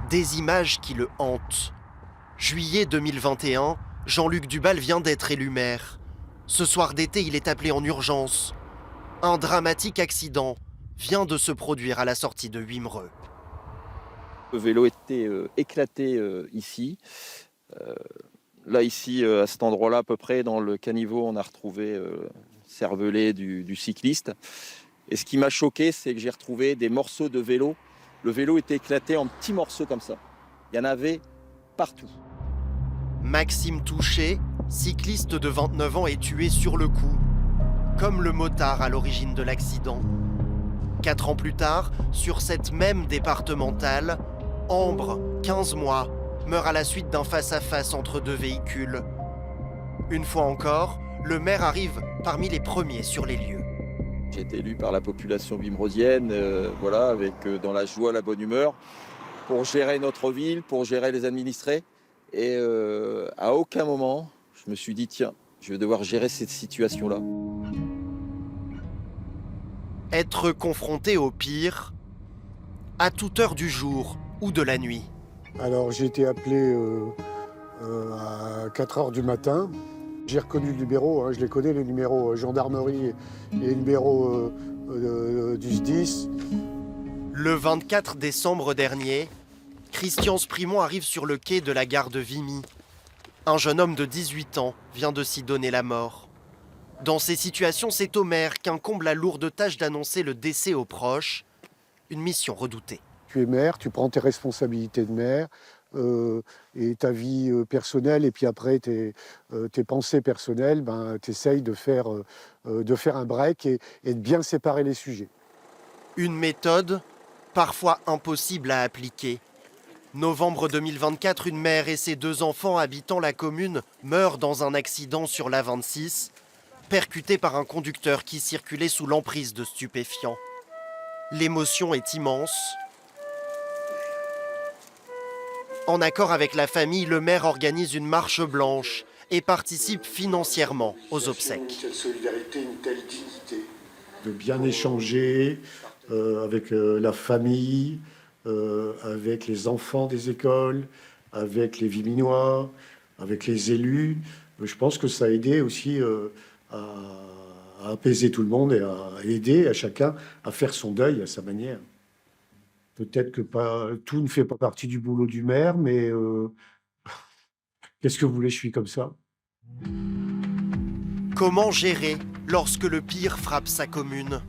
Des images qui le hantent. Juillet 2021, Jean-Luc Dubal vient d'être élu maire. Ce soir d'été, il est appelé en urgence. Un dramatique accident vient de se produire à la sortie de Wimereux. Le vélo était éclaté ici. Là, ici, à cet endroit-là, à peu près, dans le caniveau, on a retrouvé le cervelet du cycliste. Et ce qui m'a choqué, c'est que j'ai retrouvé des morceaux de vélo. Le vélo était éclaté en petits morceaux comme ça. Il y en avait partout. Maxime Touché, cycliste de 29 ans, est tué sur le coup, comme le motard à l'origine de l'accident. 4 ans plus tard, sur cette même départementale, Ambre, 15 mois, meurt à la suite d'un face-à-face entre deux véhicules. Une fois encore, le maire arrive parmi les premiers sur les lieux. J'ai été élu par la population wimereusienne, voilà, avec dans la joie, la bonne humeur, pour gérer notre ville, pour gérer les administrés. Et à aucun moment, je me suis dit, tiens, je vais devoir gérer cette situation-là. Être confronté au pire, à toute heure du jour ou de la nuit. Alors j'ai été appelé à 4 heures du matin. J'ai reconnu le numéro, hein, je les connais, les numéros gendarmerie et les numéros du SDIS. Le 24 décembre dernier, Christian Sprimont arrive sur le quai de la gare de Vimy. Un jeune homme de 18 ans vient de s'y donner la mort. Dans ces situations, c'est au maire qu'incombe la lourde tâche d'annoncer le décès aux proches, une mission redoutée. Tu es maire, tu prends tes responsabilités de maire et ta vie personnelle, et puis après tes pensées personnelles, tu essayes de faire un break et de bien séparer les sujets. Une méthode parfois impossible à appliquer. Novembre 2024, une mère et ses 2 enfants habitant la commune meurent dans un accident sur l'A26, percutés par un conducteur qui circulait sous l'emprise de stupéfiants. L'émotion est immense. En accord avec la famille, le maire organise une marche blanche et participe financièrement aux obsèques. Une telle solidarité, une telle dignité. De bien échanger avec la famille, avec les enfants des écoles, avec les Viminois, avec les élus. Je pense que ça a aidé aussi à apaiser tout le monde et à aider à chacun à faire son deuil à sa manière. Peut-être que tout ne fait pas partie du boulot du maire, mais qu'est-ce que vous voulez, je suis comme ça. Comment gérer lorsque le pire frappe sa commune?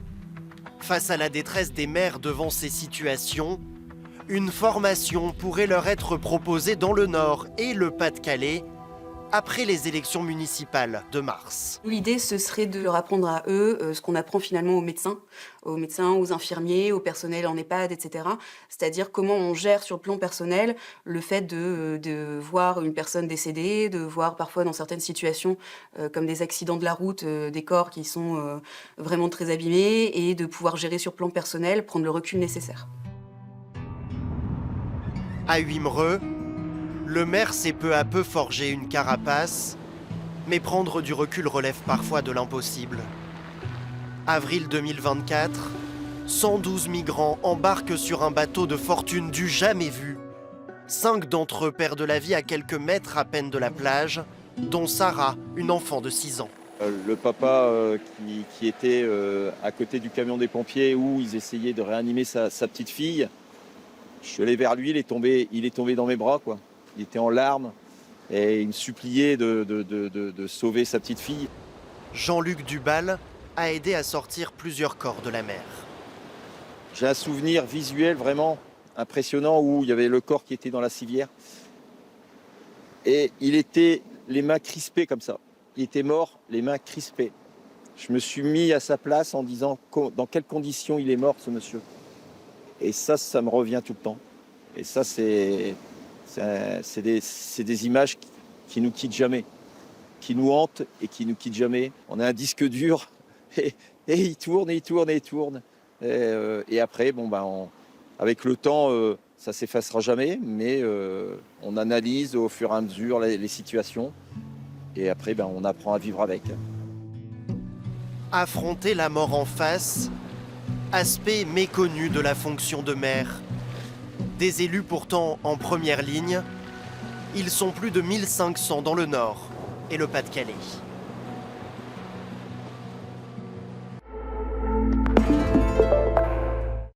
Face à la détresse des maires devant ces situations, une formation pourrait leur être proposée dans le Nord et le Pas-de-Calais après les élections municipales de mars. L'idée, ce serait de leur apprendre à eux ce qu'on apprend finalement aux médecins, aux infirmiers, au personnel en EHPAD, etc. C'est-à-dire comment on gère sur le plan personnel le fait de voir une personne décédée, de voir parfois dans certaines situations comme des accidents de la route, des corps qui sont vraiment très abîmés, et de pouvoir gérer sur le plan personnel, prendre le recul nécessaire. À Wimereux, le maire s'est peu à peu forgé une carapace, mais prendre du recul relève parfois de l'impossible. Avril 2024, 112 migrants embarquent sur un bateau de fortune du jamais vu. 5 d'entre eux perdent la vie à quelques mètres à peine de la plage, dont Sarah, une enfant de 6 ans. Le papa qui était à côté du camion des pompiers où ils essayaient de réanimer sa petite fille, je suis allé vers lui, il est tombé dans mes bras, quoi. Il était en larmes et il me suppliait de sauver sa petite fille. Jean-Luc Dubal a aidé à sortir plusieurs corps de la mer. J'ai un souvenir visuel vraiment impressionnant où il y avait le corps qui était dans la civière. Et il était les mains crispées comme ça. Il était mort, les mains crispées. Je me suis mis à sa place en disant dans quelles conditions il est mort, ce monsieur. Et ça me revient tout le temps. Et ça, c'est des images qui nous quittent jamais, qui nous hantent et qui nous quittent jamais. On a un disque dur et il tourne, et il tourne, et il tourne. Et après, avec le temps, ça s'effacera jamais, mais on analyse au fur et à mesure les situations. Et après, on apprend à vivre avec. Affronter la mort en face, aspect méconnu de la fonction de maire. Des élus pourtant en première ligne, ils sont plus de 1500 dans le Nord et le Pas-de-Calais.